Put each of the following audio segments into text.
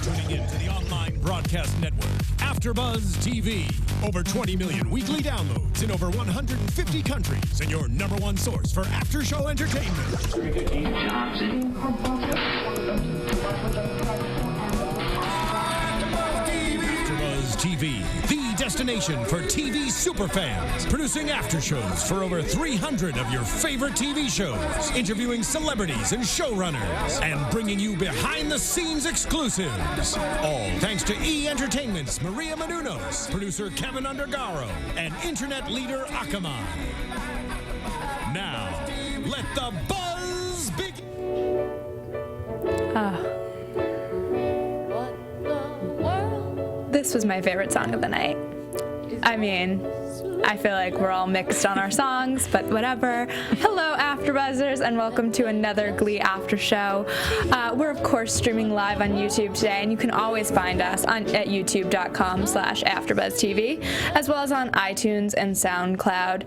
tuning in to the online broadcast network, AFTERBUZZ TV. Over 20 million weekly downloads in over 150 countries, and your number one source for after-show entertainment. AFTERBUZZ TV, the destination for TV superfans, producing after shows for over 300 of your favorite TV shows, interviewing celebrities and showrunners, and bringing you behind-the-scenes exclusives. All thanks to E! Entertainment's Maria Menounos, producer Kevin Undergaro, and internet leader Akamai. Now, let the buzz begin. This was my favorite song of the night. I mean, I feel like we're all mixed on our songs, but whatever. Hello, AfterBuzzers, and welcome to another Glee After Show. We're, of course, streaming live on YouTube today, and you can always find us at youtube.com/AfterBuzzTV, as well as on iTunes and SoundCloud.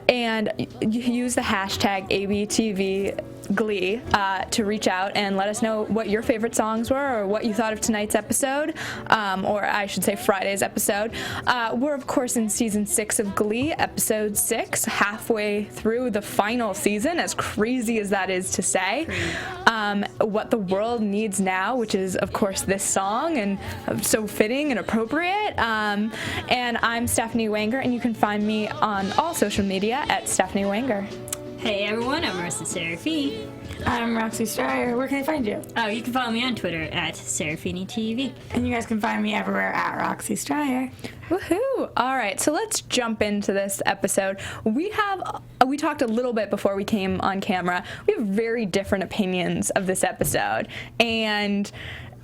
And use the hashtag ABTV Glee to reach out and let us know what your favorite songs were or what you thought of tonight's episode, or I should say Friday's episode. We're, of course, in season 6 of Glee, episode 6, halfway through the final season, as crazy as that is to say. What the world needs now, which is, of course, this song, and so fitting and appropriate. And I'm Stephanie Wenger, and you can find me on all social media at Stephanie Wenger. Hey everyone, I'm Marisa Serafini. I'm Roxy Striar. Where can I find you? Oh, you can follow me on Twitter at SeraphiniTV. And you guys can find me everywhere at Roxy Striar. Woohoo! All right, so let's jump into this episode. We talked a little bit before we came on camera. We have very different opinions of this episode, and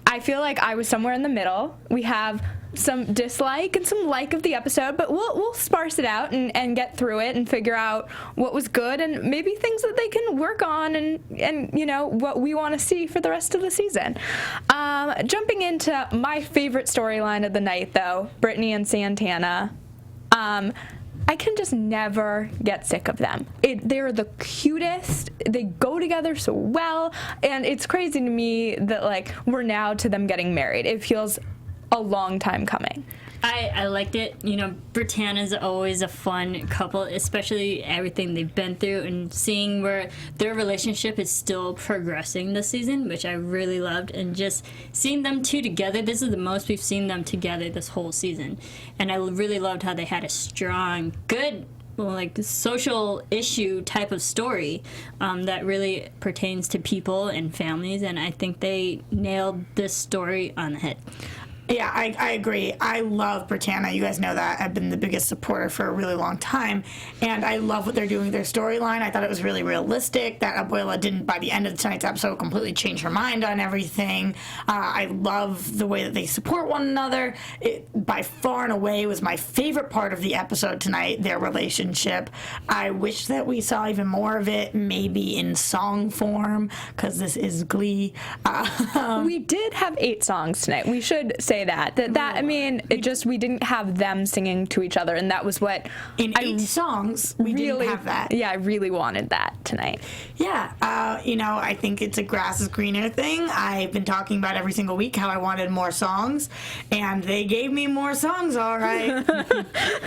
I feel like I was somewhere in the middle. We have some dislike and some like of the episode, but we'll sparse it out and get through it and figure out what was good and maybe things that they can work on and you know, what we want to see for the rest of the season. Jumping into my favorite storyline of the night, though, Brittany and Santana. I can just never get sick of them. They're the cutest. They go together so well, and it's crazy to me that, like, we're now to them getting married. It feels a long time coming. I liked it. You know, ByDianna's always a fun couple, especially everything they've been through and seeing where their relationship is still progressing this season, which I really loved. And just seeing them two together, this is the most we've seen them together this whole season. And I really loved how they had a strong, good, like social issue type of story that really pertains to people and families. And I think they nailed this story on the head. Yeah, I agree. I love ByDianna. You guys know that. I've been the biggest supporter for a really long time. And I love what they're doing with their storyline. I thought it was really realistic. That Abuela didn't, by the end of tonight's episode, completely change her mind on everything. I love the way that they support one another. It, by far and away, was my favorite part of the episode tonight, their relationship. I wish that we saw even more of it, maybe in song form, because this is Glee. We did have 8 songs tonight. We should say that I mean, it just, we didn't have them singing to each other, and that was what in 8 songs we really didn't have that. Yeah, I really wanted that tonight. Yeah, you know, I think it's a grass is greener thing. I've been talking about every single week how I wanted more songs, and they gave me more songs, all right.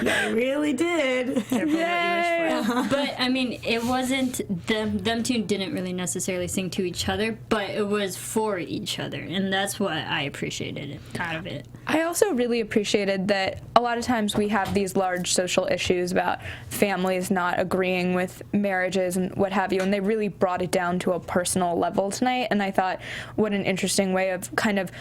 They really did. Yay! But I mean, it wasn't them two didn't really necessarily sing to each other, but it was for each other, and that's what I appreciated out of it. I also really appreciated that a lot of times we have these large social issues about families not agreeing with marriages and what have you, and they really brought it down to a personal level tonight, and I thought what an interesting way of kind of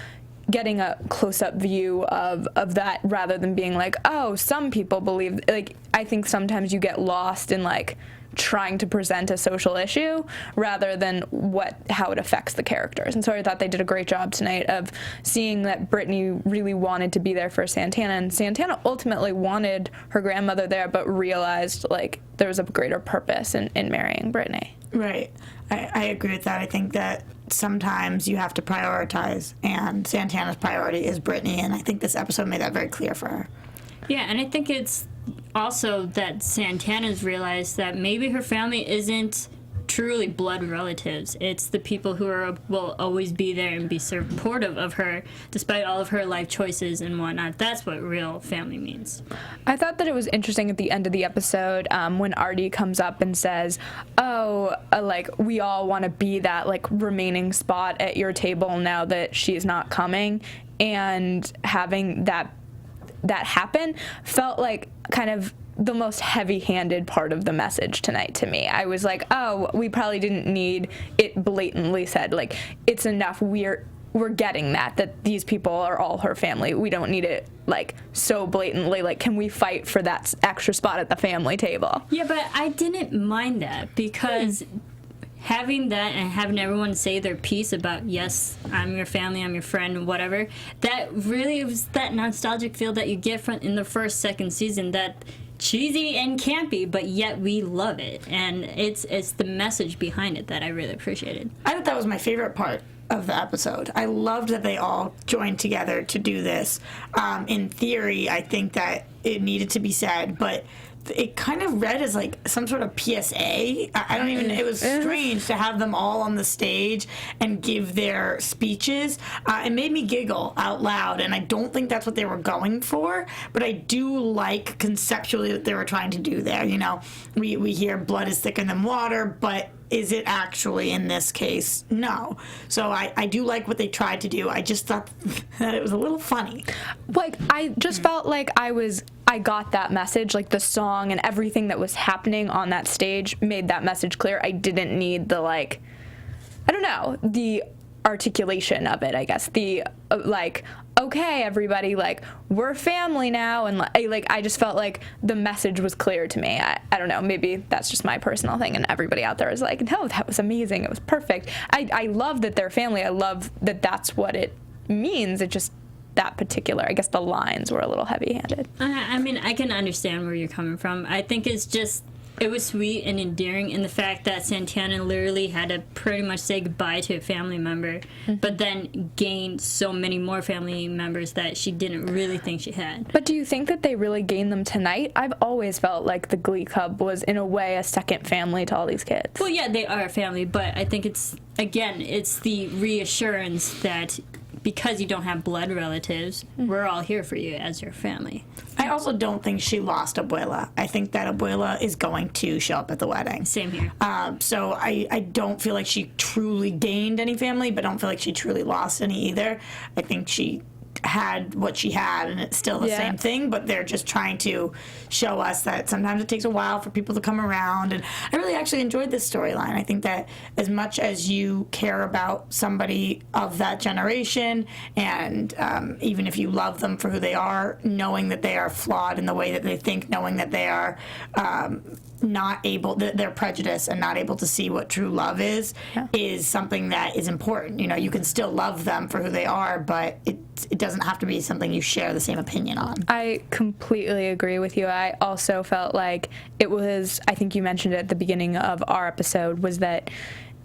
getting a close-up view of that, rather than being like, oh, some people believe, like, I think sometimes you get lost in, like, trying to present a social issue rather than how it affects the characters. And so I thought they did a great job tonight of seeing that Brittany really wanted to be there for Santana, and Santana ultimately wanted her grandmother there, but realized, like, there was a greater purpose in marrying Brittany. Right. I agree with that. I think that sometimes you have to prioritize, and Santana's priority is Brittany, and I think this episode made that very clear for her. Yeah, and I think it's also that Santana's realized that maybe her family isn't truly blood relatives. It's the people who will always be there and be supportive of her despite all of her life choices and whatnot. That's what real family means. I thought that it was interesting at the end of the episode when Artie comes up and says, like, we all want to be that, like, remaining spot at your table now that she's not coming, and having that happen felt like kind of the most heavy-handed part of the message tonight to me. I was like, oh, we probably didn't need it blatantly said. Like, it's enough. We're getting that these people are all her family. We don't need it, like, so blatantly. Like, can we fight for that extra spot at the family table? Yeah, but I didn't mind that because having that and having everyone say their piece about, yes, I'm your family, I'm your friend, whatever, that really was that nostalgic feel that you get from in the first, second season, that cheesy and campy, but yet we love it. And it's the message behind it that I really appreciated. I thought that was my favorite part of the episode. I loved that they all joined together to do this. In theory, I think that it needed to be said, but it kind of read as like some sort of PSA. I don't even, it was strange to have them all on the stage and give their speeches. It made me giggle out loud, and I don't think that's what they were going for, but I do like conceptually that they were trying to do there. You know, we hear blood is thicker than water, but is it actually in this case? No. So I do like what they tried to do. I just thought that it was a little funny. Like, I just felt like I got that message, like the song and everything that was happening on that stage made that message clear. I didn't need the, like, I don't know, the articulation of it, I guess. The, like, okay, everybody, like, we're family now, and, like, I just felt like the message was clear to me. I don't know, maybe that's just my personal thing, and everybody out there is like, no, that was amazing, it was perfect. I love that they're family. I love that that's what it means. It just, that particular, I guess the lines were a little heavy-handed. I mean, I can understand where you're coming from. I think it's just, it was sweet and endearing in the fact that Santana literally had to pretty much say goodbye to a family member, but then gained so many more family members that she didn't really think she had. But do you think that they really gained them tonight? I've always felt like the Glee Club was, in a way, a second family to all these kids. Well, yeah, they are a family, but I think it's, again, it's the reassurance that because you don't have blood relatives, we're all here for you as your family. I also don't think she lost Abuela. I think that Abuela is going to show up at the wedding. Same here. So I don't feel like she truly gained any family, but don't feel like she truly lost any either. I think she had what she had, and it's still the same thing, but they're just trying to show us that sometimes it takes a while for people to come around. And I really actually enjoyed this storyline. I think that as much as you care about somebody of that generation, and even if you love them for who they are, knowing that they are flawed in the way that they think, knowing that they are not able, they're prejudiced and not able to see what true love is something that is important. You know, you can still love them for who they are, but it doesn't have to be something you share the same opinion on. I completely agree with you. I also felt like it was, I think you mentioned it at the beginning of our episode, was that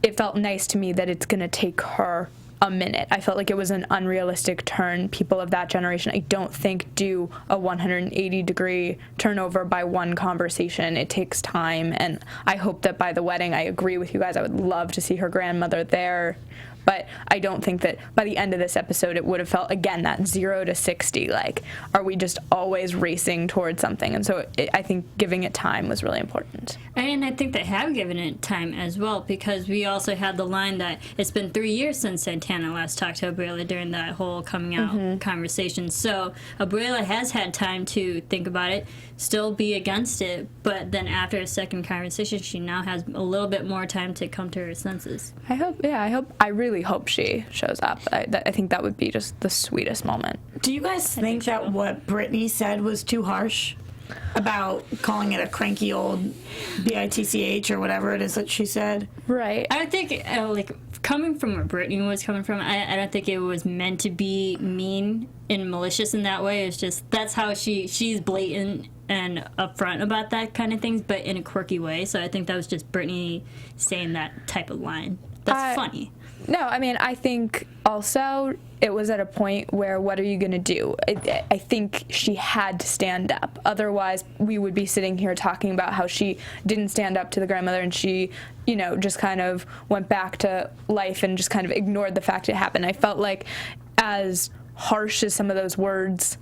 it felt nice to me that it's going to take her a minute. I felt like it was an unrealistic turn. People of that generation, I don't think, do a 180-degree turnover by one conversation. It takes time, and I hope that by the wedding, I agree with you guys, I would love to see her grandmother there. But I don't think that by the end of this episode it would have felt, again, that 0 to 60. Like, are we just always racing towards something? And so I think giving it time was really important. And I think they have given it time as well, because we also had the line that it's been 3 years since Santana last talked to Abuela during that whole coming out conversation. So Abuela has had time to think about it, still be against it, but then after a second conversation, she now has a little bit more time to come to her senses. I really hope she shows up. I think that would be just the sweetest moment. Do you guys think that what Brittany said was too harsh about calling it a cranky old bitch or whatever it is that she said? Right. I don't think, like, coming from where Brittany was coming from, I don't think it was meant to be mean and malicious in that way. It's just, that's how she's blatant and upfront about that kind of things, but in a quirky way. So I think that was just Brittany saying that type of line. That's funny. No, I mean, I think also it was at a point where, what are you going to do? I think she had to stand up. Otherwise, we would be sitting here talking about how she didn't stand up to the grandmother, and she, you know, just kind of went back to life and just kind of ignored the fact it happened. I felt like, as harsh as some of those words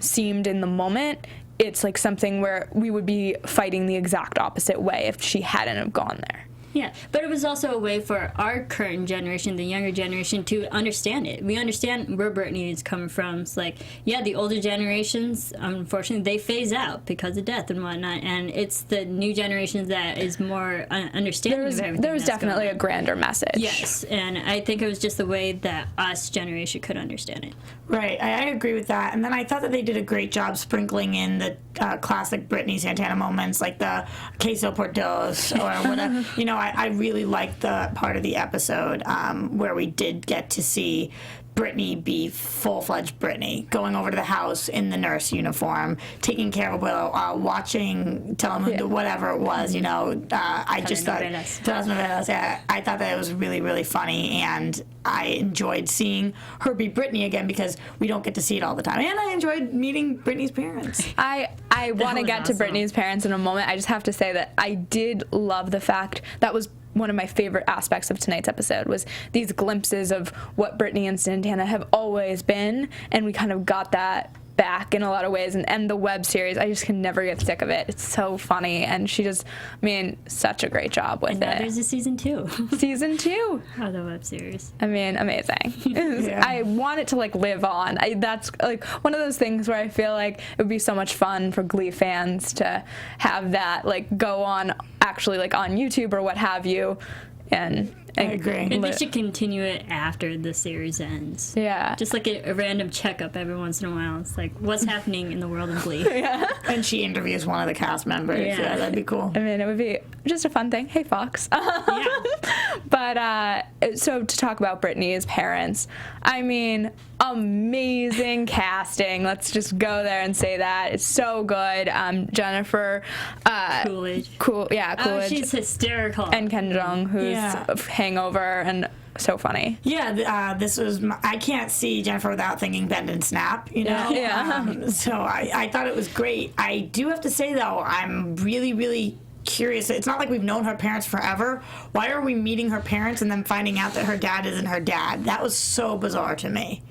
seemed in the moment, it's like something where we would be fighting the exact opposite way if she hadn't have gone there. Yeah, but it was also a way for our current generation, the younger generation, to understand it. We understand where Brittany is coming from. It's like, yeah, the older generations, unfortunately, they phase out because of death and whatnot, and it's the new generations that is more understanding of everything. There was definitely a grander message. Yes, and I think it was just the way that us generation could understand it. Right, I agree with that. And then I thought that they did a great job sprinkling in the classic Brittany Santana moments, like the queso por dos or whatever. You know, I really liked the part of the episode where we did get to see Brittany be full-fledged Brittany, going over to the house in the nurse uniform, taking care of Willow, watching Telemundo, whatever it was, you know. I just thought, yeah, I thought that it was really, really funny, and I enjoyed seeing her be Brittany again because we don't get to see it all the time. And I enjoyed meeting Brittany's parents. I want to get to Brittany's parents in a moment. I just have to say that I did love the fact that was one of my favorite aspects of tonight's episode was these glimpses of what Brittany and Santana have always been, and we kind of got that back in a lot of ways. And the web series, I just can never get sick of it. It's so funny, and she just, I mean, such a great job with and now there's a season 2. Season 2 of the web series. I mean, amazing. Yeah. I want it to like live on. That's like one of those things where I feel like it would be so much fun for Glee fans to have that like go on actually like on YouTube or what have you. And I agree. Maybe they should continue it after the series ends. Yeah. Just like a random checkup every once in a while. It's like, what's happening in the world of Glee? Yeah. And she interviews one of the cast members. Yeah, that'd be cool. I mean, it would be just a fun thing. Hey, Fox. Yeah. But so to talk about Brittany's parents, I mean, amazing casting. Let's just go there and say that. It's so good. Jennifer Coolidge. Coolidge. Oh, she's hysterical. And Ken Jeong, who's Hangover, and so funny. Yeah, this was. I can't see Jennifer without thinking Bend and Snap. You know. Yeah. So I thought it was great. I do have to say though, I'm really, really curious. It's not like we've known her parents forever. Why are we meeting her parents and then finding out that her dad isn't her dad? That was so bizarre to me.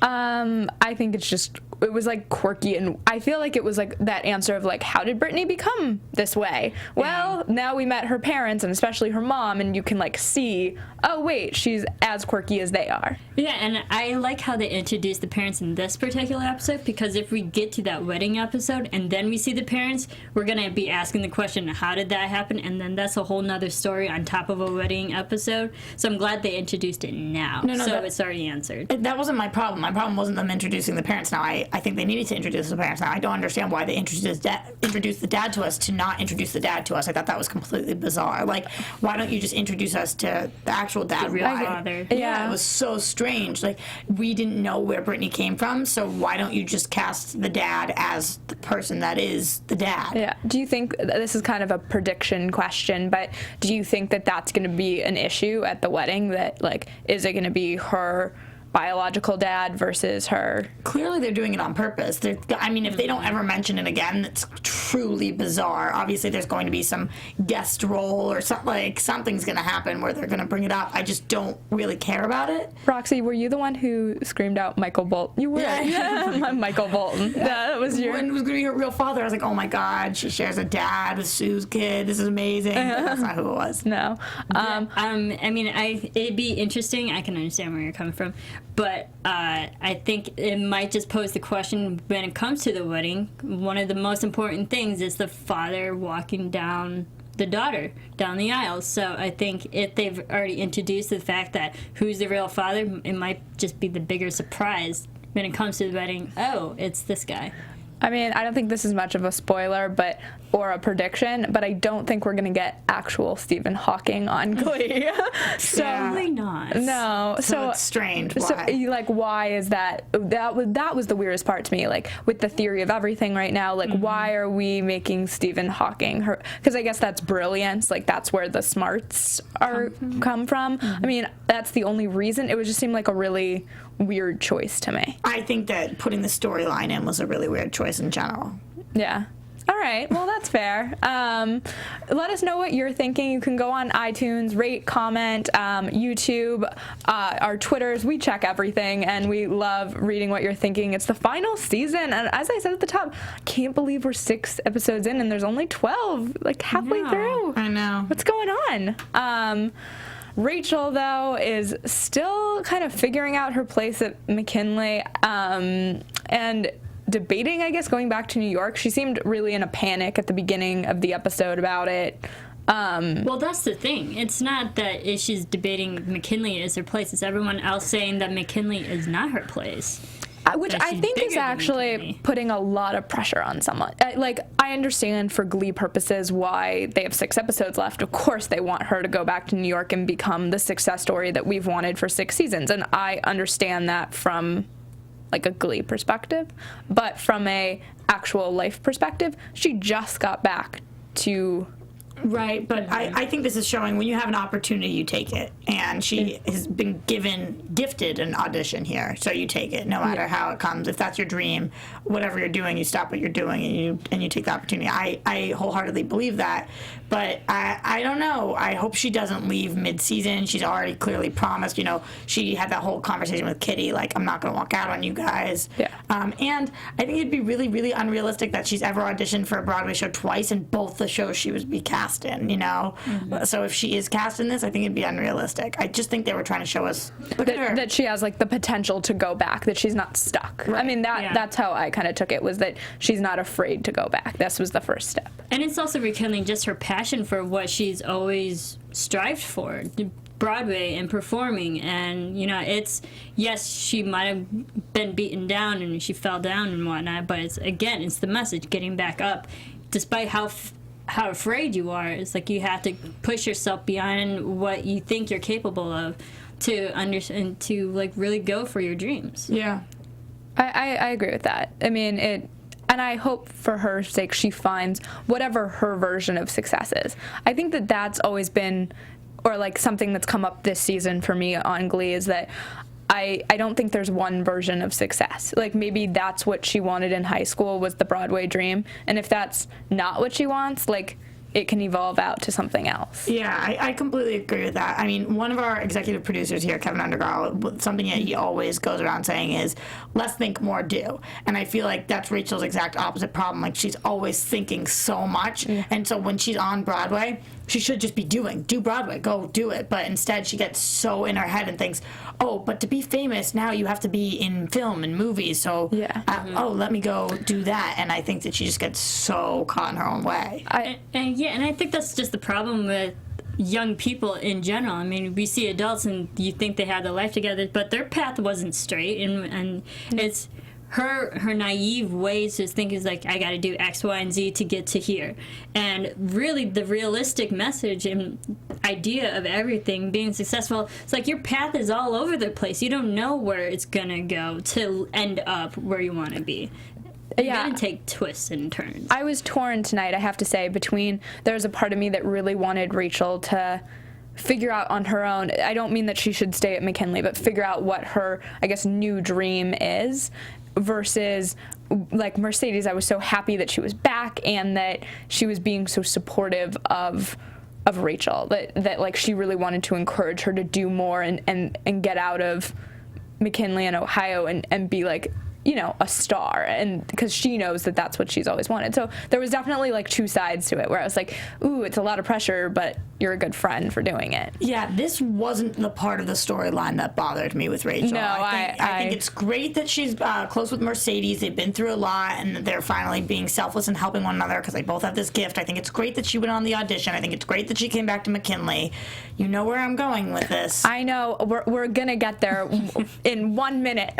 I think it's just, it was like quirky, and I feel like it was like that answer of like, how did Brittany become this way? Well, now we met her parents, and especially her mom, and you can like see, oh wait, she's as quirky as they are. Yeah, and I like how they introduced the parents in this particular episode, because if we get to that wedding episode and then we see the parents, we're gonna be asking the question, how did that happen? And then that's a whole nother story on top of a wedding episode. So I'm glad they introduced it now. So it's already answered. That wasn't my problem. My problem wasn't them introducing the parents now. I think they needed to introduce the parents now. I don't understand why they introduced the dad to us to not introduce the dad to us. I thought that was completely bizarre. Like, why don't you just introduce us to the actual dad? The real father. Yeah, it was so strange. Like, we didn't know where Brittany came from, so why don't you just cast the dad as the person that is the dad? Yeah. Do you think, this is kind of a prediction question, but do you think that that's going to be an issue at the wedding? That, like, is it going to be her biological dad versus her? Clearly they're doing it on purpose. I mean, if they don't ever mention it again, it's truly bizarre. Obviously there's going to be some guest role or something, like something's going to happen where they're going to bring it up. I just don't really care about it. Roxy, were you the one who screamed out Michael Bolton? You were. Yeah. Michael Bolton. That was your... When it was going to be her real father, I was like, oh my God, she shares a dad with Sue's kid. This is amazing. But that's not who it was. No. I mean, it'd be interesting. I can understand where you're coming from. But I think it might just pose the question when it comes to the wedding. One of the most important things is the father walking down the daughter down the aisle. So I think if they've already introduced the fact that who's the real father, it might just be the bigger surprise when it comes to the wedding. Oh, it's this guy. I mean, I don't think this is much of a spoiler, but or a prediction, but I don't think we're going to get actual Stephen Hawking on Glee. So Probably not. no. So it's strange. Why? So, like, why is that? That was the weirdest part to me. Like, with the theory of everything right now, like, why are we making Stephen Hawking her? Because I guess that's brilliance. Like, that's where the smarts come from. I mean, that's the only reason. It would just seem like a really weird choice to me. I think that putting the storyline in was a really weird choice in general. Yeah. All right. Well, that's fair. Let us know what you're thinking. You can go on iTunes, rate, comment, YouTube, our Twitters. We check everything, and we love reading what you're thinking. It's the final season, and as I said at the top, I can't believe we're 6 episodes in, and there's only 12, like halfway through. I know. What's going on? Rachel, though, is still kind of figuring out her place at McKinley, and debating, I guess, going back to New York. She seemed really in a panic at the beginning of the episode about it. Well, that's the thing. It's not that she's debating McKinley is her place. It's everyone else saying that McKinley is not her place. Which That I she's think is bigger than actually McKinley. putting a lot of pressure on someone. Like, I understand for Glee purposes why they have 6 episodes left. Of course they want her to go back to New York and become the success story that we've wanted for 6 seasons. And I understand that from, like, a Glee perspective. But from a actual life perspective, she just got back to... Right, but I think this is showing when you have an opportunity, you take it. And she has been gifted an audition here, so you take it, no matter how it comes. If that's your dream, whatever you're doing, you stop what you're doing and you take the opportunity. I wholeheartedly believe that, but I don't know. I hope she doesn't leave mid-season. She's already clearly promised. You know, she had that whole conversation with Kitty, like, I'm not going to walk out on you guys. Yeah. And I think it'd be really, really unrealistic that she's ever auditioned for a Broadway show twice, and both the shows she would be cast in, you know? So if she is cast in this, I think it'd be unrealistic. I just think they were trying to show us, look at her. that she has, like, the potential to go back, that she's not stuck. I mean, that's how I kind of took it, was that she's not afraid to go back. This was the first step. And it's also rekindling just her passion for what she's always strived for, Broadway and performing. And, you know, it's, yes, she might have been beaten down and she fell down and whatnot, but it's the message, getting back up. Despite how afraid you are, it's like you have to push yourself beyond what you think you're capable of to understand, to, like, really go for your dreams. Yeah. I agree with that. I mean, and I hope for her sake she finds whatever her version of success is. I think that that's always been, or like something that's come up this season for me on Glee, is that I don't think there's one version of success. Like, maybe that's what she wanted in high school, was the Broadway dream. And if that's not what she wants, like, it can evolve out to something else. Yeah, I completely agree with that. I mean, one of our executive producers here, Kevin Undergall, something that he always goes around saying is, less think, more do. And I feel like that's Rachel's exact opposite problem. Like, she's always thinking so much. And so when she's on Broadway, she should just be do Broadway, go do it. But instead she gets so in her head and thinks, oh, but to be famous, now you have to be in film and movies. So, let me go do that. And I think that she just gets so caught in her own way. And I think that's just the problem with young people in general. I mean, we see adults and you think they have their life together, but their path wasn't straight, and it's her naive ways to think is like, I got to do X, Y, and Z to get to here. And really, the realistic message and idea of everything being successful, it's like your path is all over the place. You don't know where it's gonna go to end up where you want to be. You gotta take twists and turns. I was torn tonight, I have to say, between, there was a part of me that really wanted Rachel to figure out on her own. I don't mean that she should stay at McKinley, but figure out what her, I guess, new dream is, versus, like, Mercedes. I was so happy that she was back and that she was being so supportive of Rachel, that like, she really wanted to encourage her to do more and get out of McKinley and Ohio and be, like, you know, a star, and because she knows that that's what she's always wanted. So there was definitely, like, 2 sides to it, where I was like, ooh, it's a lot of pressure, but, you're a good friend for doing it. Yeah, this wasn't the part of the storyline that bothered me with Rachel. No, I think it's great that she's close with Mercedes. They've been through a lot, and that they're finally being selfless and helping one another because they both have this gift. I think it's great that she went on the audition. I think it's great that she came back to McKinley. You know where I'm going with this. I know. We're going to get there in 1 minute.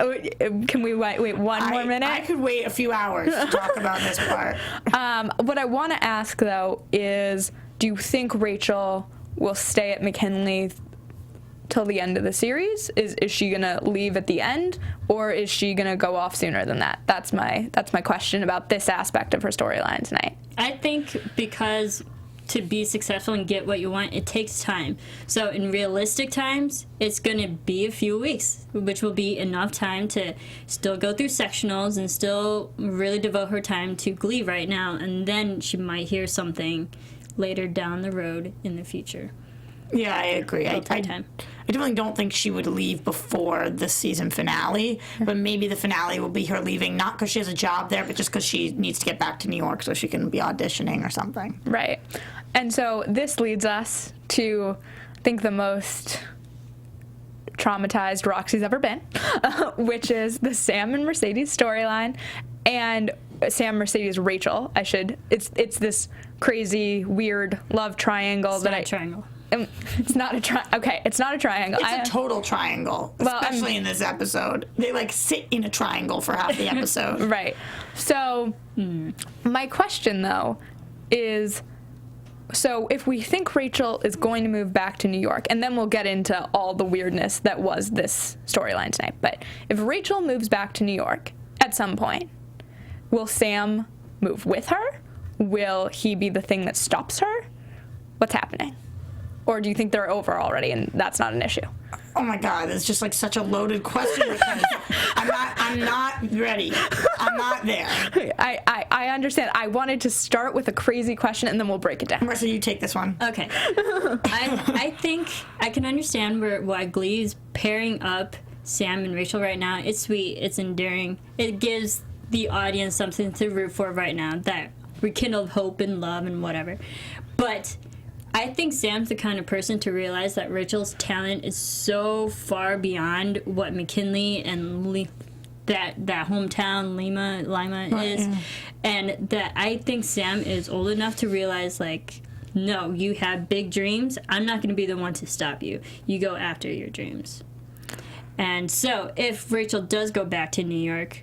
Can we wait one more minute? I could wait a few hours to talk about this part. What I want to ask, though, is do you think Rachel will stay at McKinley till the end of the series? Is she going to leave at the end, or is she going to go off sooner than that? That's my question about this aspect of her storyline tonight. I think because to be successful and get what you want, it takes time. So in realistic times, it's going to be a few weeks, which will be enough time to still go through sectionals and still really devote her time to Glee right now, and then she might hear something later down the road in the future. Yeah, I agree. I definitely don't think she would leave before the season finale, but maybe the finale will be her leaving, not because she has a job there, but just because she needs to get back to New York so she can be auditioning or something. Right. And so this leads us to, I think, the most traumatized Roxy's ever been, which is the Sam and Mercedes storyline. And Sam, Mercedes, Rachel, it's this crazy, weird love triangle Triangle. It's not a triangle. Okay, it's not a triangle. It's a total triangle, especially in this episode. They sit in a triangle for half the episode. Right. So my question, though, is, so if we think Rachel is going to move back to New York, and then we'll get into all the weirdness that was this storyline tonight, but if Rachel moves back to New York at some point, will Sam move with her? Will he be the thing that stops her? What's happening? Or do you think they're over already and that's not an issue? Oh my God, it's just such a loaded question because I'm not ready. I'm not there. I understand. I wanted to start with a crazy question and then we'll break it down. Marissa, you take this one. Okay. I think I can understand why Glee is pairing up Sam and Rachel right now. It's sweet. It's endearing. It gives the audience something to root for right now that rekindled hope and love and whatever. But I think Sam's the kind of person to realize that Rachel's talent is so far beyond what McKinley and that hometown Lima is, and that I think Sam is old enough to realize, no, you have big dreams. I'm not going to be the one to stop you. You go after your dreams. And so if Rachel does go back to New York,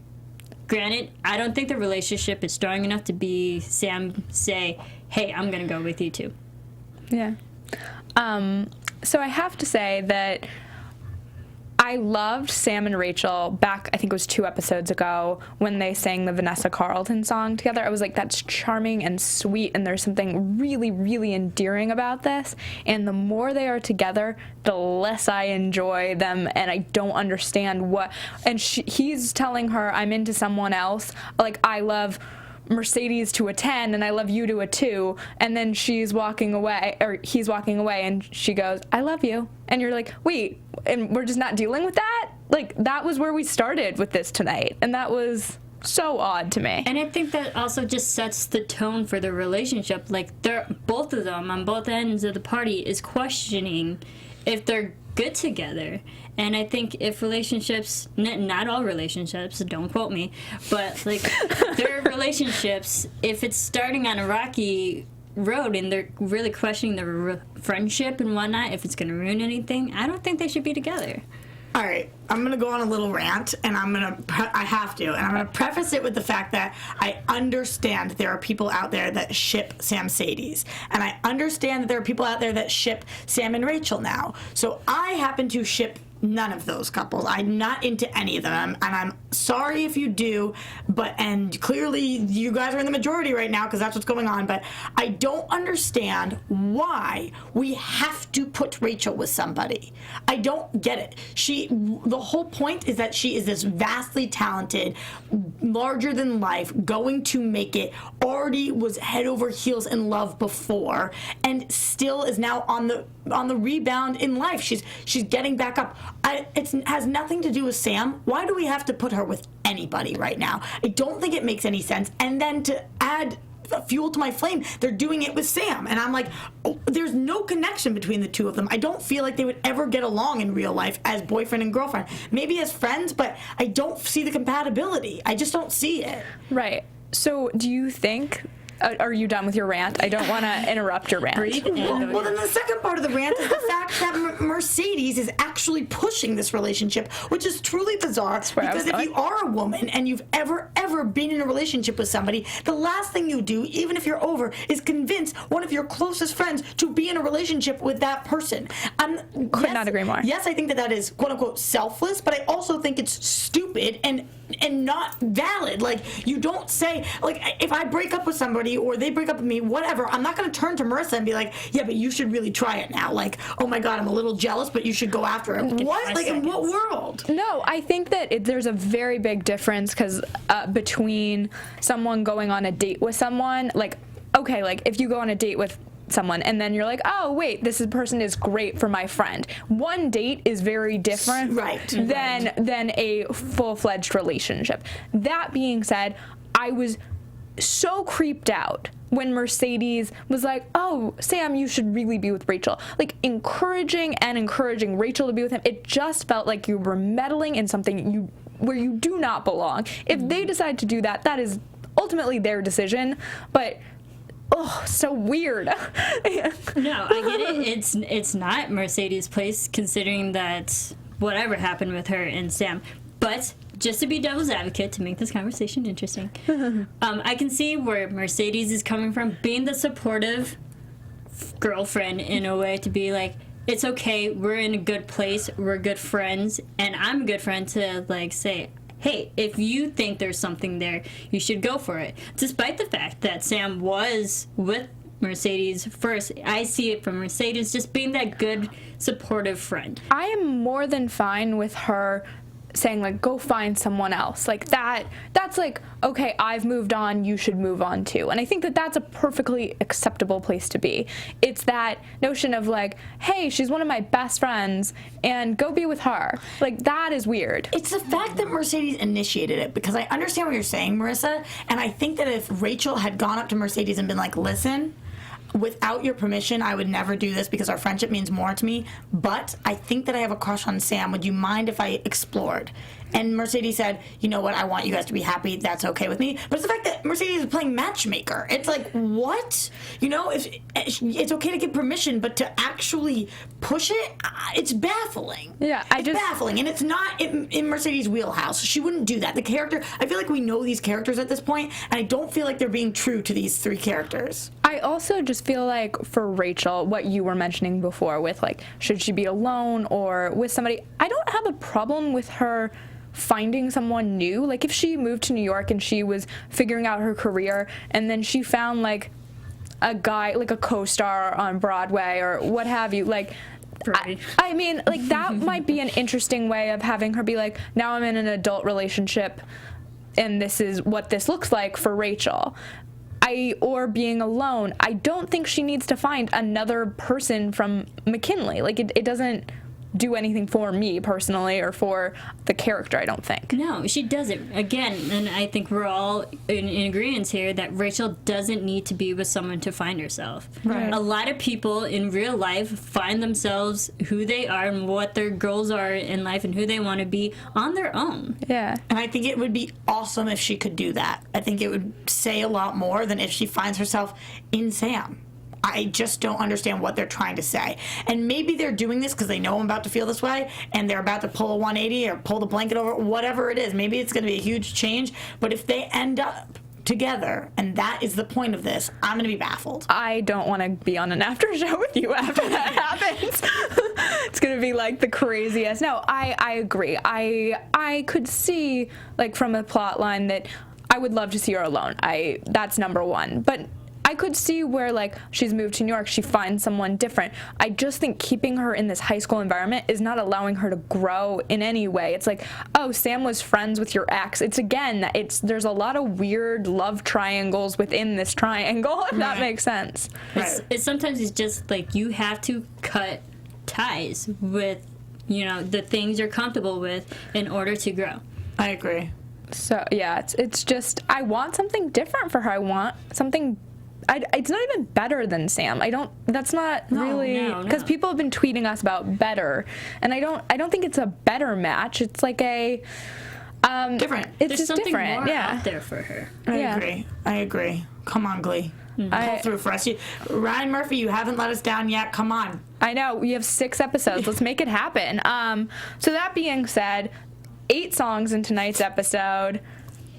granted, I don't think the relationship is strong enough to be Sam say, hey, I'm going to go with you too. Yeah. So I have to say that I loved Sam and Rachel back, I think it was 2 episodes ago, when they sang the Vanessa Carlton song together. I was like, that's charming and sweet, and there's something really, really endearing about this. And the more they are together, the less I enjoy them, and I don't understand what. And he's telling her, I'm into someone else. I love Mercedes to a 10 and I love you to a 2, and then she's walking away, or he's walking away, and she goes, I love you, and you're like, wait, and we're just not dealing with that? That was where we started with this tonight, and that was so odd to me. And I think that also just sets the tone for the relationship. They're both of them on both ends of the party is questioning if they're good together. And I think if relationships, not all relationships, don't quote me, but their relationships, if it's starting on a rocky road and they're really questioning their friendship and whatnot, if it's going to ruin anything, I don't think they should be together. All right, I'm going to go on a little rant, and I'm going to preface it with the fact that I understand there are people out there that ship Sam Sadie's, and I understand that there are people out there that ship Sam and Rachel now. So I happen to ship none of those couples. I'm not into any of them, and I'm sorry if you do, and clearly you guys are in the majority right now because that's what's going on, but I don't understand why we have to put Rachel with somebody. I don't get it. The whole point is that she is this vastly talented, larger than life, going to make it, already was head over heels in love before, and still is now on the rebound in life. She's getting back up. It has nothing to do with Sam. Why do we have to put her with anybody right now? I don't think it makes any sense. And then to add fuel to my flame. They're doing it with Sam. And I'm like, oh, there's no connection between the two of them. I don't feel like they would ever get along in real life as boyfriend and girlfriend. Maybe as friends, but I don't see the compatibility. I just don't see it. Right. So do you think... are you done with your rant? I don't want to interrupt your rant. Well, then the second part of the rant is the fact that Mercedes is actually pushing this relationship, which is truly bizarre. Because if you are a woman and you've ever been in a relationship with somebody, the last thing you do, even if you're over, is convince one of your closest friends to be in a relationship with that person. Could not agree more. Yes, I think that is quote unquote selfless, but I also think it's stupid and not valid. Like, you don't say, like, if I break up with somebody or they break up with me, whatever, I'm not going to turn to Marisa and be like, yeah, but you should really try it now. Like, oh my God, I'm a little jealous, but you should go after it. What? Like, in what world? No, I think that there's a very big difference because between someone going on a date with someone, like, okay, like if you go on a date with someone and then you're like, oh wait, this person is great for my friend. One date is very different than a full-fledged relationship. That being said, I was so creeped out when Mercedes was like, oh, Sam, you should really be with Rachel. Like, encouraging Rachel to be with him. It just felt like you were meddling in something where you do not belong. If they decide to do that, that is ultimately their decision, but oh, so weird. No, I get it. It's not Mercedes' place, considering that whatever happened with her and Sam. But just to be devil's advocate, to make this conversation interesting, I can see where Mercedes is coming from, being the supportive girlfriend in a way, to be like, it's okay, we're in a good place, we're good friends, and I'm a good friend to, like, say, hey, if you think there's something there, you should go for it. Despite the fact that Sam was with Mercedes first, I see it from Mercedes just being that good, supportive friend. I am more than fine with her saying, like, go find someone else. Like, that's like, okay, I've moved on, you should move on too. And I think that that's a perfectly acceptable place to be. It's that notion of, like, hey, she's one of my best friends, and go be with her. Like, that is weird. It's the fact that Mercedes initiated it, because I understand what you're saying, Marisa, and I think that if Rachel had gone up to Mercedes and been like, listen, without your permission, I would never do this because our friendship means more to me, but I think that I have a crush on Sam. Would you mind if I explored? And Mercedes said, you know what, I want you guys to be happy. That's okay with me. But it's the fact that Mercedes is playing matchmaker. It's like, what? You know, it's okay to give permission, but to actually push it, it's baffling. Yeah, it's baffling. And it's not in Mercedes' wheelhouse. She wouldn't do that. The character, I feel like we know these characters at this point, and I don't feel like they're being true to these three characters. I also just feel like for Rachel, what you were mentioning before with, like, should she be alone or with somebody, I don't have a problem with her finding someone new. Like, if she moved to New York and she was figuring out her career and then she found, like, a guy, like a co-star on Broadway or what have you, like, I mean, like, that might be an interesting way of having her be like, now I'm in an adult relationship and this is what this looks like for Rachel. Or being alone. I don't think she needs to find another person from McKinley. Like, it doesn't do anything for me personally or for the character, I don't think. No, she doesn't. Again, and I think we're all in agreement here that Rachel doesn't need to be with someone to find herself. Right. A lot of people in real life find themselves, who they are and what their goals are in life and who they want to be on their own. Yeah. And I think it would be awesome if she could do that. I think it would say a lot more than if she finds herself in Sam. I just don't understand what they're trying to say. And maybe they're doing this because they know I'm about to feel this way and they're about to pull a 180 or pull the blanket over, whatever it is. Maybe it's going to be a huge change. But if they end up together, and that is the point of this, I'm going to be baffled. I don't want to be on an after show with you after that happens. It's going to be like the craziest. No, I agree. I could see, like, from a plot line that I would love to see her alone. That's number one. But I could see where, like, she's moved to New York, she finds someone different. I just think keeping her in this high school environment is not allowing her to grow in any way. It's like, oh, Sam was friends with your ex. It's, again, there's a lot of weird love triangles within this triangle, if that makes sense. It's sometimes it's just, like, you have to cut ties with, you know, the things you're comfortable with in order to grow. I agree. So yeah, it's just I want something different for her. I want something. It's not even better than Sam. That's not really because people have been tweeting us about better, and I don't think it's a better match. It's like a different. It's There's just something different. more Yeah. out there for her. I agree. Come on, Glee. Pull through for us. Ryan Murphy, you haven't let us down yet. Come on. I know. We have 6 episodes. Let's make it happen. So that being said, 8 songs in tonight's episode.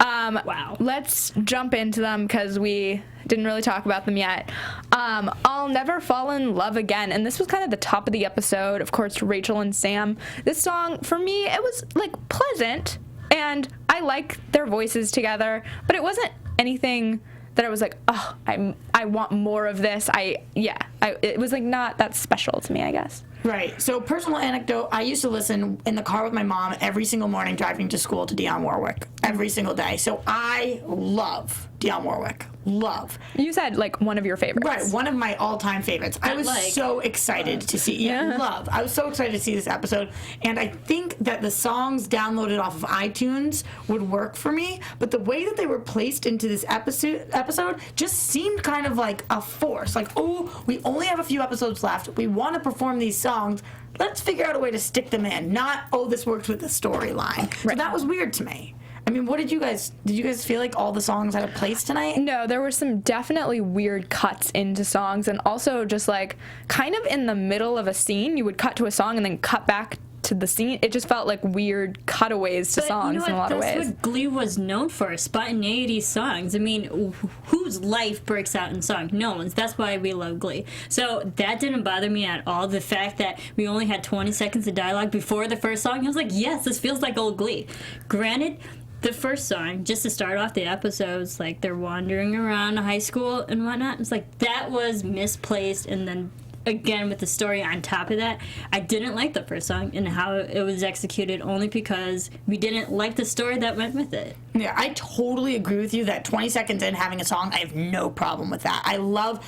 Wow. Let's jump into them because we didn't really talk about them yet. I'll Never Fall in Love Again. And this was kind of the top of the episode. Of course, Rachel and Sam. This song, for me, it was like pleasant. And I like their voices together. But it wasn't anything that I was like, oh, I want more of this. It was like not that special to me, I guess. Right. So, personal anecdote, I used to listen in the car with my mom every single morning driving to school to Dionne Warwick. Every single day. So, I love Dionne Warwick. Love. You said, like, one of your favorites. Right. One of my all-time favorites. I was so excited to see. Love. I was so excited to see this episode. And I think that the songs downloaded off of iTunes would work for me. But the way that they were placed into this episode just seemed kind of like a force. Like, oh, we only have a few episodes left. We want to perform these songs. Let's figure out a way to stick them in. Not, oh, this works with the storyline. Right. So that was weird to me. I mean, what did you guys feel like all the songs had a place tonight? No, there were some definitely weird cuts into songs, and also just like kind of in the middle of a scene, you would cut to a song and then cut back to the scene. It just felt like weird cutaways to songs in a lot of ways. That's what Glee was known for, spontaneity songs. I mean, whose life breaks out in song? No one's. That's why we love Glee. So that didn't bother me at all. The fact that we only had 20 seconds of dialogue before the first song, I was like, yes, this feels like old Glee. Granted, the first song, just to start off the episodes, like they're wandering around high school and whatnot, it's like that was misplaced. And then again with the story on top of that, I didn't like the first song and how it was executed, only because we didn't like the story that went with it. Yeah, I totally agree with you that 20 seconds in having a song, I have no problem with that. I love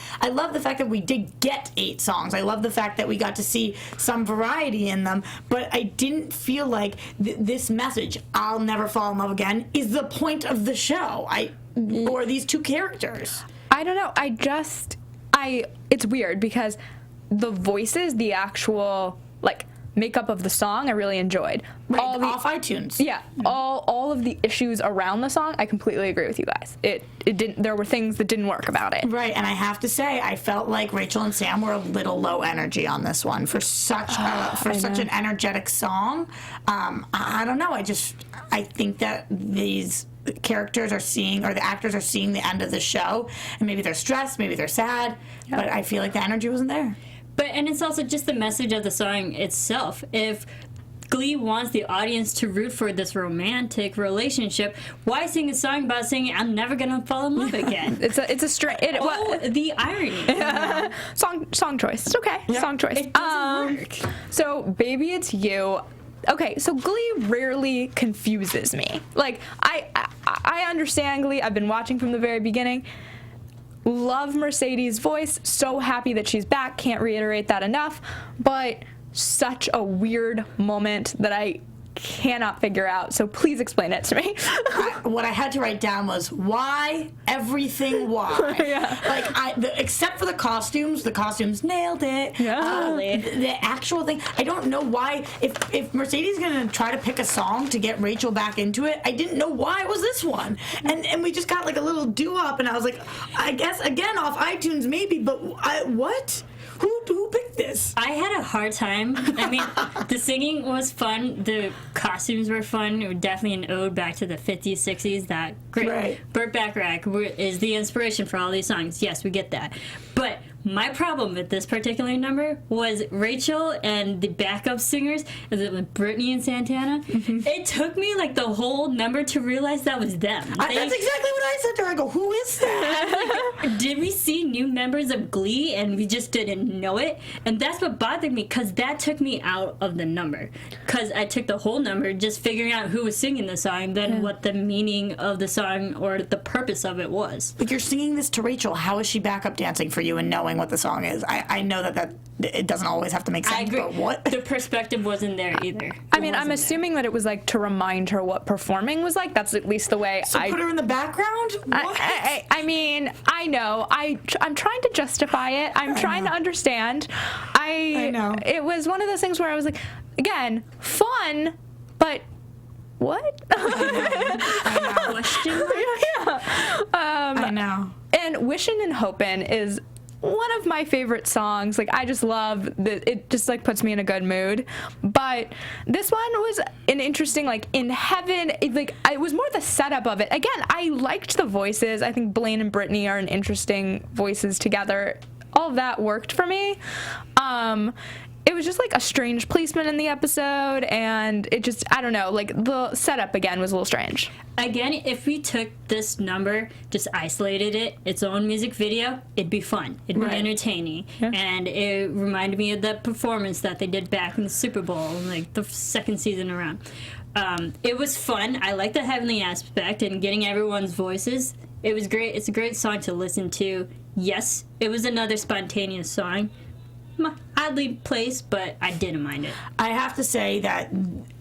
the fact that we did get 8 songs. I love the fact that we got to see some variety in them, but I didn't feel like this message, I'll never fall in love again, is the point of the show. Or these 2 characters. I don't know. It's weird because the voices, the actual like makeup of the song, I really enjoyed. Right, off iTunes. Yeah, all of the issues around the song, I completely agree with you guys. It didn't. There were things that didn't work about it. Right, and I have to say, I felt like Rachel and Sam were a little low energy on this one for such an energetic song. I don't know. I think that these characters are seeing, or the actors are seeing the end of the show, and maybe they're stressed, maybe they're sad, but I feel like the energy wasn't there. And it's also just the message of the song itself. If Glee wants the audience to root for this romantic relationship, why sing a song about saying I'm never gonna fall in love again? It's a straight. The irony. Song choice. It's okay. Yeah. Song choice. It doesn't work. So, Baby It's You. Okay, so Glee rarely confuses me. Like, I understand Glee. I've been watching from the very beginning. Love Mercedes' voice. So happy that she's back. Can't reiterate that enough. But such a weird moment that I cannot figure out. So please explain it to me. What I had to write down was why, everything why. Yeah. Like, except for the costumes nailed it. Yeah. The actual thing, I don't know why. If Mercedes is going to try to pick a song to get Rachel back into it, I didn't know why it was this one. And we just got like a little doo-wop, and I was like, I guess, again, off iTunes maybe, but what? Who picked this? I had a hard time. I mean, the singing was fun. The costumes were fun. It was definitely an ode back to the 50s, 60s. That great. Right. Burt Bacharach is the inspiration for all these songs. Yes, we get that. But my problem with this particular number was Rachel and the backup singers, as it was Brittany and Santana. Mm-hmm. It took me like the whole number to realize that was them. That's exactly what I said to her. I go, who is that? Like, did we see new members of Glee and we just didn't know it? And that's what bothered me, because that took me out of the number. Because I took the whole number just figuring out who was singing the song, then what the meaning of the song or the purpose of it was. Like, you're singing this to Rachel. How is she backup dancing for you and knowing knowing what the song is. I know that it doesn't always have to make sense. I agree. But what? The perspective wasn't there either. I mean, I'm assuming that it was like to remind her what performing was like. That's at least the way So put her in the background? What? I mean, I know. I'm trying to justify it. I'm trying to understand. I know. It was one of those things where I was like, again, fun, but what? I know. Question mark? Yeah. I know. And Wishin' and Hopin' is one of my favorite songs. Like, I just love that. It just like puts me in a good mood. But this one was an interesting, like, in heaven. It was more the setup of it. Again, I liked the voices. I think Blaine and Brittany are an interesting voices together. All of that worked for me. It was just like a strange placement in the episode, and it just, I don't know, like the setup again was a little strange. Again, if we took this number, just isolated it, its own music video, it'd be fun. It'd be entertaining. Yeah. And it reminded me of that performance that they did back in the Super Bowl, like the second season around. It was fun. I like the heavenly aspect and getting everyone's voices. It was great. It's a great song to listen to. Yes, it was another spontaneous song. Oddly placed, but I didn't mind it. I have to say that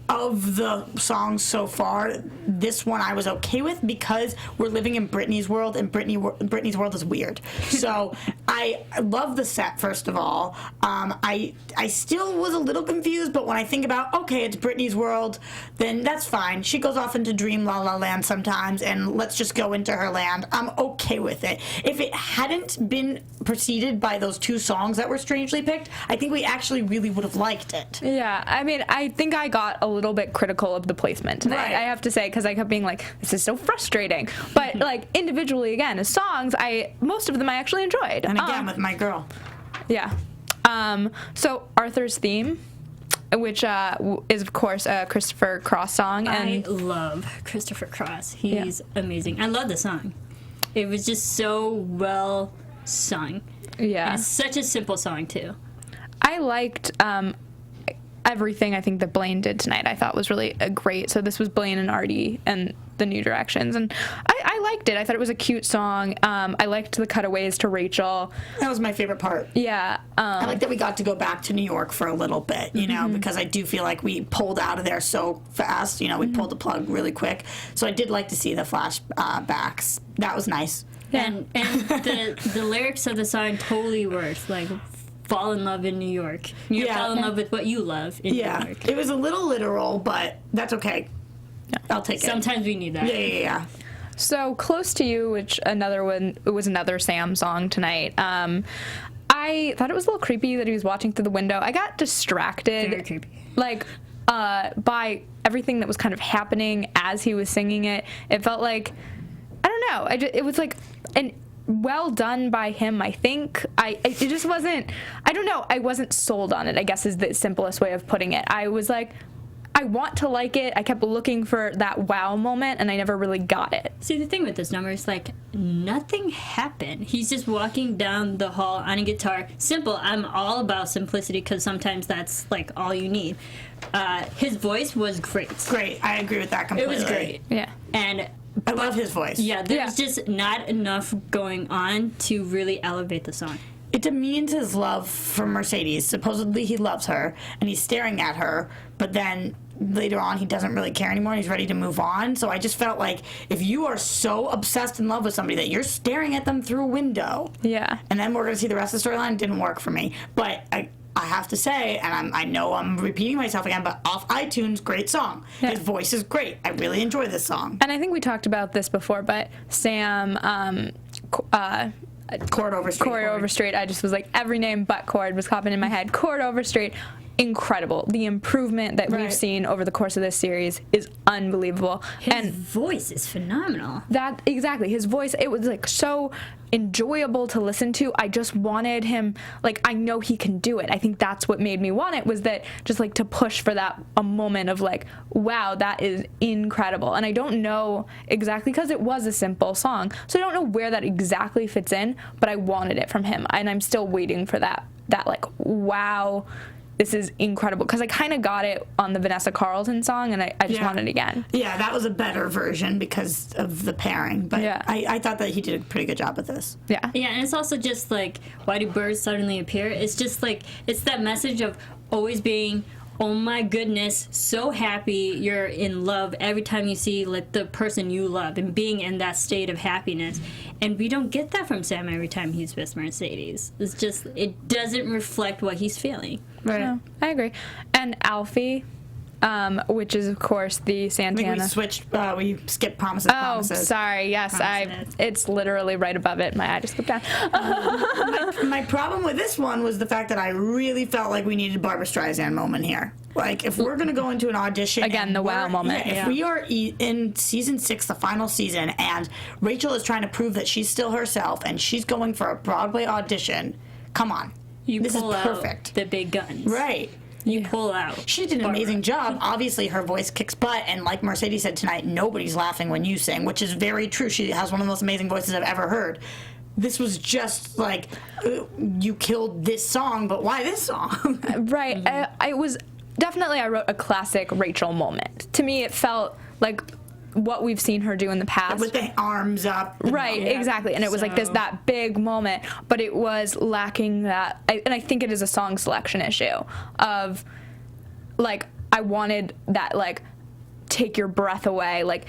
of the songs so far, this one I was okay with because we're living in Britney's world, and Britney's world is weird. So I love the set, first of all. I still was a little confused, but when I think about, okay, it's Britney's world, then that's fine. She goes off into Dream La La Land sometimes, and let's just go into her land. I'm okay with it. If it hadn't been preceded by those two songs that were strangely picked, I think we actually really would have liked it. Yeah, I mean, I think I got a little bit critical of the placement tonight, Right. I have to say, because I kept being like, this is so frustrating. But like individually, again, as songs, most of them I actually enjoyed. And again, with my girl. Yeah. So Arthur's theme, which is of course a Christopher Cross song, and I love Christopher Cross. He's amazing. I love the song. It was just so well sung. yeah, And it's such a simple song too. I liked everything I think that Blaine did tonight. I thought was really great. So this was Blaine and Artie and the New Directions, and I liked it. I thought it was a cute song. I liked the cutaways to Rachel. That was my favorite part. Yeah. I like that we got to go back to New York for a little bit, you know, because I do feel like we pulled out of there so fast. You know, we pulled the plug really quick. So I did like to see the flashbacks. That was nice. Yeah. And the lyrics of the song totally worked. Like, fall in love in New York. You Yeah. fall in love with what you love in New Yeah. York. It was a little literal, but that's okay. I'll take it. Sometimes we need that. Yeah. So Close to You, which it was another Sam song tonight. I thought it was a little creepy that he was watching through the window. I got distracted, Very creepy. like by everything that was kind of happening as he was singing it. It felt like, I don't know. It was like well done by him, I think. It just wasn't, I don't know, I wasn't sold on it, I guess is the simplest way of putting it. I was like, I want to like it. I kept looking for that wow moment, and I never really got it. See, the thing with this number is, like, nothing happened. He's just walking down the hall on a guitar. Simple. I'm all about simplicity because sometimes that's, like, all you need. His voice was great. Great. I agree with that completely. It was great. Yeah. And I love his voice. yeah, there's just not enough going on to really elevate the song. It demeans his love for Mercedes. Supposedly he loves her, and he's staring at her, but then later on he doesn't really care anymore, and he's ready to move on. So I just felt like if you are so obsessed in love with somebody that you're staring at them through a window, Yeah. and then we're going to see the rest of the storyline, didn't work for me. But I have to say, and I know I'm repeating myself again, but off iTunes, great song. Yeah. His voice is great. I really enjoy this song. And I think we talked about this before, but Sam, Chord Overstreet. Corey Overstreet, I just was like, every name but Cord was popping in my head. Cord Overstreet, incredible. The improvement that we've Right. seen over the course of this series is unbelievable. His voice is phenomenal. That, exactly, his voice, it was like so enjoyable to listen to. I just wanted him, like, I know he can do it. I think that's what made me want it, was that just like to push for that a moment of like, wow, that is incredible. And I don't know exactly, because it was a simple song, so I don't know where that exactly fits in, but I wanted it from him, and I'm still waiting for that like, wow, this is incredible, because I kind of got it on the Vanessa Carlton song, and I just want it again. Yeah, that was a better version because of the pairing, but Yeah. I thought that he did a pretty good job with this. Yeah. Yeah, and it's also just like, why do birds suddenly appear? It's just like, it's that message of always being, oh my goodness, so happy you're in love every time you see like the person you love, and being in that state of happiness. And we don't get that from Sam every time he's with Mercedes. It's just, it doesn't reflect what he's feeling. Right. No, I agree. And Alfie, which is of course the I Santana. think we switched, we skipped Promises, Oh, Promises. sorry. Yes, Promises. it's literally right above it. My eye just slipped down. My problem with this one was the fact that I really felt like we needed a Barbra Streisand moment here. Like, if we're going to go into an audition... Again, and the wow we're- moment. Yeah, if we are in season 6, the final season, and Rachel is trying to prove that she's still herself, and she's going for a Broadway audition, come on. This is Pull perfect. out the big guns. Right. You pull out. She did an amazing job. Obviously, her voice kicks butt, and like Mercedes said tonight, nobody's laughing when you sing, which is very true. She has one of the most amazing voices I've ever heard. This was just like, you killed this song, but why this song? Right. I was definitely, I wrote a classic Rachel moment. To me, it felt like what we've seen her do in the past. With the arms up. Right, exactly. And it was like this, that big moment, but it was lacking that, and I think it is a song selection issue of, like, I wanted that, like, take your breath away, like,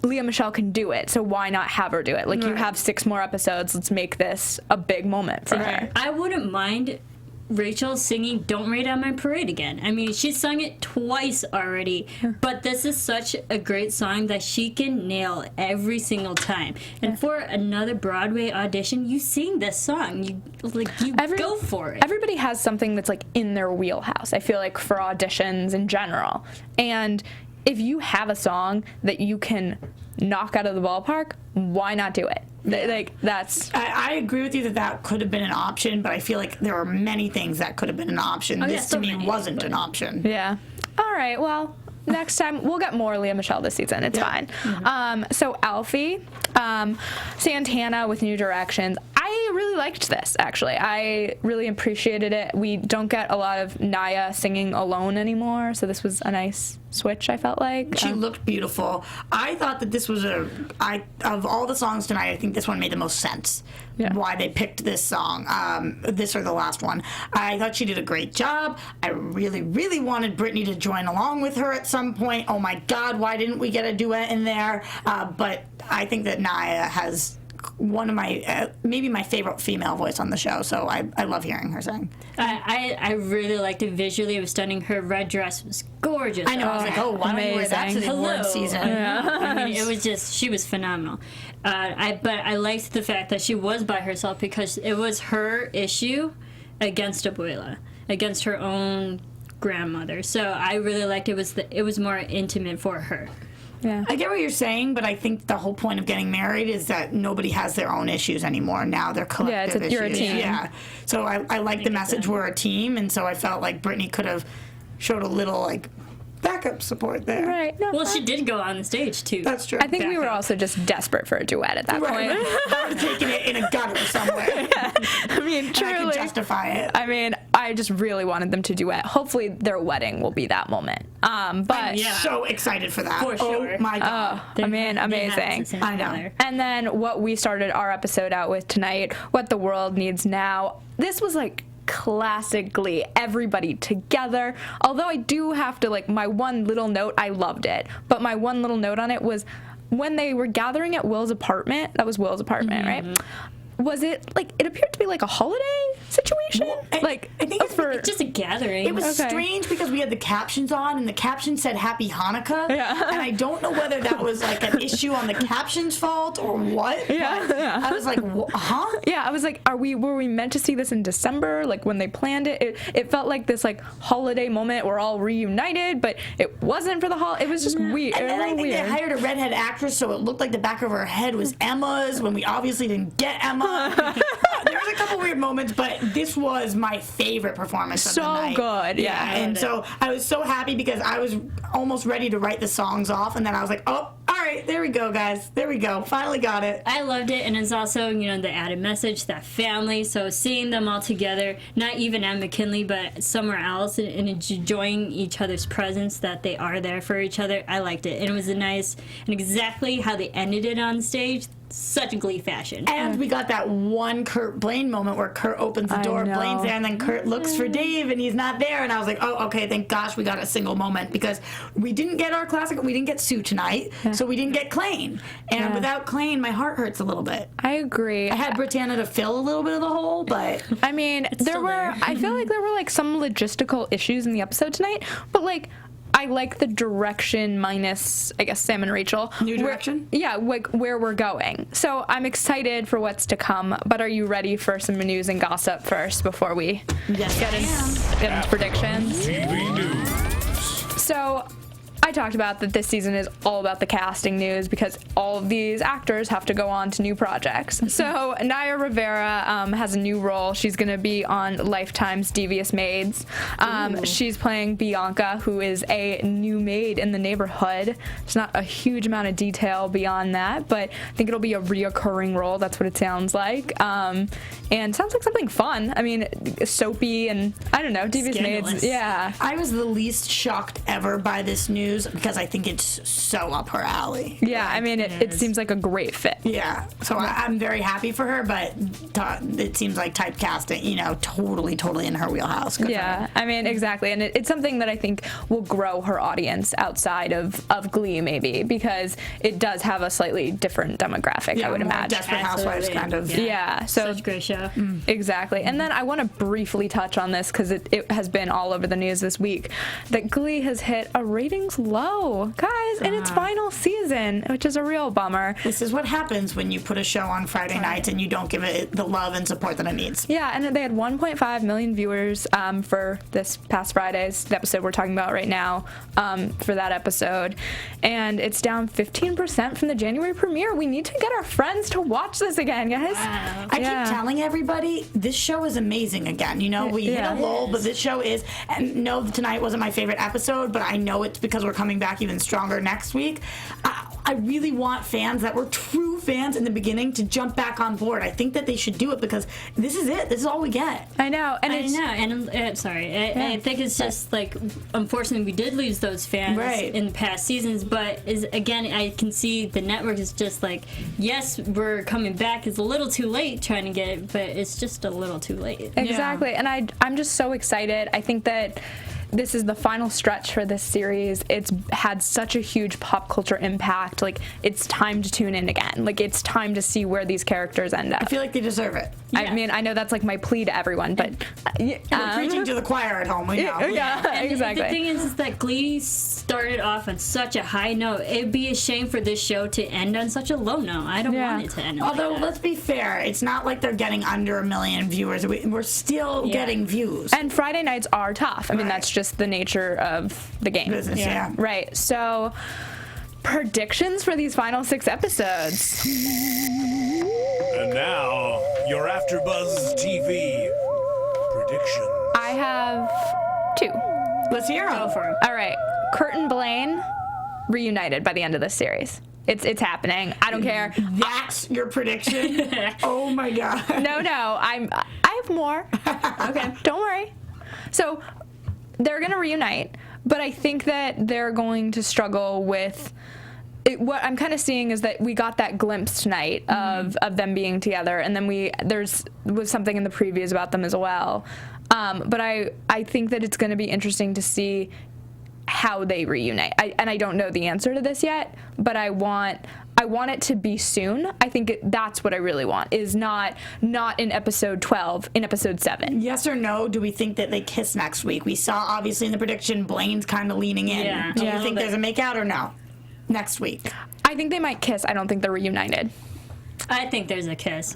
Lea Michele can do it, so why not have her do it? Like, you have 6 more episodes, let's make this a big moment for her. I wouldn't mind Rachel singing Don't Rain on My Parade again. I mean, she's sung it twice already, but this is such a great song that she can nail every single time. And for another Broadway audition, you sing this song. You go for it. Everybody has something that's, like, in their wheelhouse, I feel like, for auditions in general. And if you have a song that you can knock out of the ballpark, why not do it? Like, that's... I agree with you that could have been an option, but I feel like there are many things that could have been an option. This, so to me, many, wasn't an option. Yeah. All right, well, next time we'll get more Lea Michele this season. It's fine. So Alfie, Santana with New Directions. I really liked this, actually. I really appreciated it. We don't get a lot of Naya singing alone anymore, so this was a nice switch, I felt like. She looked beautiful. I thought that this was of all the songs tonight, I think this one made the most sense. Yeah. Why they picked this song, this or the last one. I thought she did a great job. I really, really wanted Brittany to join along with her at some point. Oh my God, why didn't we get a duet in there? But I think that Naya has one of my, maybe my favorite female voice on the show, so I love hearing her sing. I really liked it visually. It was stunning. Her red dress was gorgeous. I know, I was like, oh, why don't you wear that to the award season? I mean, it was just, she was phenomenal. But I liked the fact that she was by herself, because it was her issue against Abuela, against her own grandmother. So I really liked it. It was more intimate for her. Yeah. I get what you're saying, but I think the whole point of getting married is that nobody has their own issues anymore. Now they're collective issues. You're a team. Yeah. So I like the message, we're a team, and so I felt like Brittany could have showed a little, like, backup support there. Right. No, Well, she did go on the stage, too. That's true. I think we were also just desperate for a duet at that point. I would have taken it in a gutter somewhere. I mean, And I truly. could justify it. I mean, I just really wanted them to duet. Hopefully, their wedding will be that moment. But Yeah. So excited for that. For sure. Oh my God. I mean, amazing. I know. And then what we started our episode out with tonight, What the World Needs Now. This was like classic Glee, everybody together. Although I do have to, like, my one little note, I loved it, but my one little note on it was when they were gathering at Will's apartment. That was Will's apartment, right? Was it like, it appeared to be like a holiday situation? Well, I think it's It's just a gathering. It was Okay. strange because we had the captions on, and the caption said Happy Hanukkah. Yeah. And I don't know whether that was like an issue on the caption's fault or what. Yeah, but yeah. I was like, huh? Yeah, I was like, were we meant to see this in December, like when they planned it? It felt like this like holiday moment, we're all reunited, but it wased for the holiday. It was just weird. And It then was I think weird. they hired a redhead actress, so it looked like the back of her head was Emma's when we obviously didn't get Emma. There was a couple weird moments, but this was my favorite performance of the So night. good, yeah. And so I was so happy because I was almost ready to write the songs off, and then I was like, oh, all right, right, there we go, guys. There we go. Finally got it. I loved it, and it's also, you know, the added message, that family. So seeing them all together, not even at McKinley, but somewhere else, and enjoying each other's presence, that they are there for each other. I liked it, and it was a nice, and exactly how they ended it on stage. Such a Glee fashion. And we got that one Kurt Blaine moment where Kurt opens the door, Blaine's there, and then Kurt looks for Dave, and he's not there. And I was like, oh, okay, thank gosh we got a single moment, because we didn't get our classic, we didn't get Sue tonight, so we didn't get Klaine. And without Klaine, my heart hurts a little bit. I agree. I had BriTaNa to fill a little bit of the hole, but... I mean, I feel like there were, like, some logistical issues in the episode tonight, but, like, I like the direction minus, I guess, Sam and Rachel. New direction? Like where we're going. So I'm excited for what's to come, but are you ready for some news and gossip first before we get into predictions? TV News. So I talked about that this season is all about the casting news because all of these actors have to go on to new projects. So Naya Rivera has a new role. She's going to be on Lifetime's Devious Maids. She's playing Bianca, who is a new maid in the neighborhood. There's not a huge amount of detail beyond that, but I think it'll be a reoccurring role. That's what it sounds like. And sounds like something fun. I mean, soapy and, I don't know, Devious Maids. Yeah. I was the least shocked ever by this news because I think it's so up her alley. Yeah, I mean, it seems like a great fit. Yeah, so I'm very happy for her, but it seems like typecasting, you know, totally in her wheelhouse. Yeah, I mean, exactly. And it's something that I think will grow her audience outside of Glee, maybe, because it does have a slightly different demographic, I would imagine. Desperate Housewives kind of. Yeah, so such a great show. Exactly. And then I want to briefly touch on this because it has been all over the news this week, that Glee has hit a ratings low, guys, in its final season, which is a real bummer. This is what happens when you put a show on Friday nights and you don't give it the love and support that it needs. Yeah, and they had 1.5 million viewers for this past Friday's, the episode we're talking about right now, for that episode. And it's down 15% from the January premiere. We need to get our friends to watch this again, guys. Wow. I keep telling everybody, this show is amazing again. You know, we hit a lull, but this show is, and no, tonight wasn't my favorite episode, but I know it's because we're coming back even stronger next week. I really want fans that were true fans in the beginning to jump back on board. I think that they should do it because this is it. This is all we get. I know. And I think it's just like, unfortunately, we did lose those fans in the past seasons, but again, I can see the network is just like, yes, we're coming back. It's a little too late trying to get it, but it's just a little too late. Exactly. Yeah. And I'm just so excited. I think that this is the final stretch for this series. It's had such a huge pop culture impact. Like, it's time to tune in again. Like, it's time to see where these characters end up. I feel like they deserve it. Yeah. I mean, I know that's like my plea to everyone, but we're preaching to the choir at home. We know. Yeah, exactly. The thing is that Glee started off on such a high note. It'd be a shame for this show to end on such a low note. I don't want it to end. Although, like that. let's be fair, it's not like they're getting under 1 million viewers. We're still getting views. And Friday nights are tough. I mean, that's just the nature of the game. Business, yeah. Right. So, predictions for these final 6 episodes. And now, your AFTERBUZZ TV predictions. I have 2. Let's hear them. Go for it. All right. Kurt and Blaine reunited by the end of this series. It's happening. I don't care. That's your prediction? Oh my god. No. I have more. Okay. Don't worry. So, they're going to reunite, but I think that they're going to struggle with it. What I'm kind of seeing is that we got that glimpse tonight of them being together, and then was something in the previews about them as well. But I think that it's going to be interesting to see how they reunite. I don't know the answer to this yet, but I want it to be soon. I think that's what I really want, is not in episode 12, in episode 7. Yes or no, do we think that they kiss next week? We saw, obviously, in the prediction, Blaine's kind of leaning in. Yeah. Do you think there's a make-out or no? Next week. I think they might kiss. I don't think they're reunited. I think there's a kiss.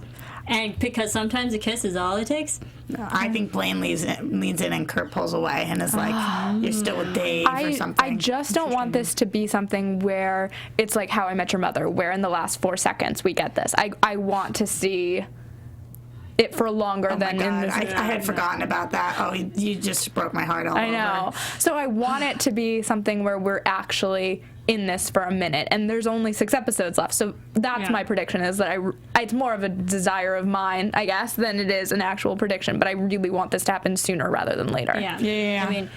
And because sometimes a kiss is all it takes. No, I think Blaine leans in and Kurt pulls away and is like, you're still with Dave or something. I just don't want this to be something where it's like How I Met Your Mother, where in the last 4 seconds we get this. I want to see it for longer than in this. I had forgotten about that. Oh, you just broke my heart all over. I know. So I want it to be something where we're actually in this for a minute, and there's only 6 episodes left. So that's my prediction, is that it's more of a desire of mine, I guess, than it is an actual prediction. But I really want this to happen sooner rather than later. Yeah. I mean,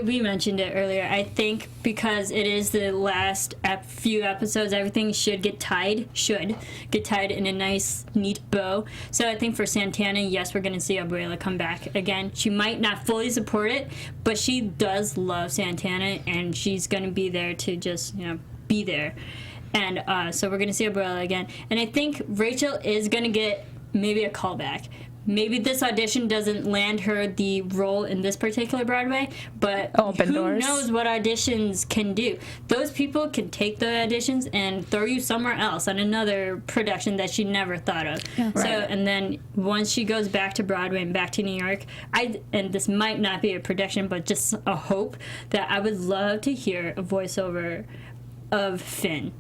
we mentioned it earlier. I think because it is the last few episodes, everything should get tied in a nice, neat bow. So I think for Santana, yes, we're going to see Abuela come back again. She might not fully support it, but she does love Santana, and she's going to be there to just, be there. And so we're going to see Abuela again. And I think Rachel is going to get maybe a callback. Maybe this audition doesn't land her the role in this particular Broadway, but who knows what auditions can do. Those people can take the auditions and throw you somewhere else on another production that she never thought of. Yeah. So, and then once she goes back to Broadway and back to New York, and this might not be a prediction, but just a hope, that I would love to hear a voiceover of Finn.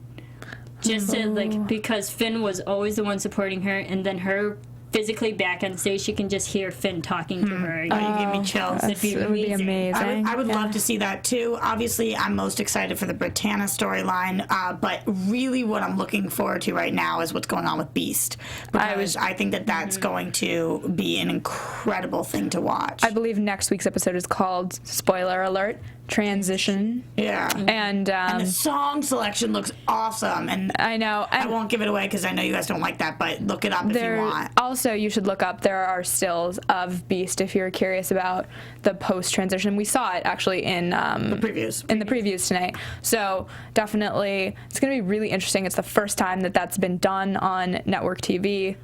Just to, because Finn was always the one supporting her, and then her physically back on stage, she can just hear Finn talking to her. You give me chills. It would be amazing. I would love to see that too. Obviously, I'm most excited for the BriTANA storyline, but really what I'm looking forward to right now is what's going on with Beast. Because I think that that's going to be an incredible thing to watch. I believe next week's episode is called, spoiler alert, Transition. Yeah. And the song selection looks awesome. And I know. I won't give it away because I know you guys don't like that, but look it up if you want. Also, you should look up, there are stills of Beast if you're curious about the post-transition. We saw it actually in the previews. In the previews tonight. So definitely, it's going to be really interesting. It's the first time that that's been done on network TV.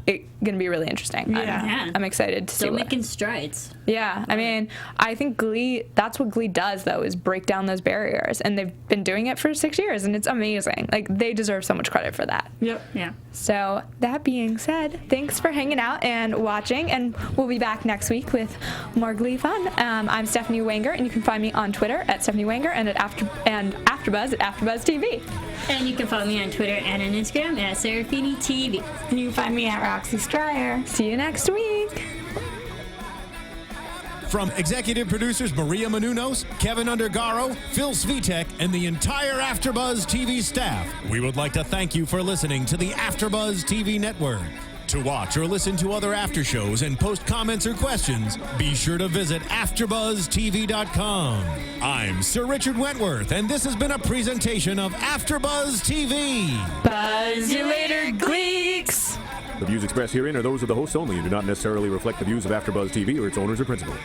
It's going to be really interesting. Yeah. I'm excited to see Still making strides. Yeah. I mean, I think Glee, that's what Glee does, though, is break down those barriers. And they've been doing it for 6 years, and it's amazing. Like, they deserve so much credit for that. Yep. Yeah. So, that being said, thanks for hanging out and watching, and we'll be back next week with more Glee fun. I'm Stephanie Wenger, and you can find me on Twitter at Stephanie Wenger and at AfterBuzz at AfterBuzz TV. And you can follow me on Twitter and on Instagram at Serafini TV. And you can find me at Roxy Striar. See you next week. From executive producers Maria Menounos, Kevin Undergaro, Phil Svitek, and the entire AfterBuzz TV staff, we would like to thank you for listening to the AfterBuzz TV network. To watch or listen to other after shows and post comments or questions, be sure to visit AfterBuzzTV.com. I'm Sir Richard Wentworth, and this has been a presentation of AfterBuzz TV. Buzz you later, Gleeks! The views expressed herein are those of the hosts only and do not necessarily reflect the views of AfterBuzz TV or its owners or principals.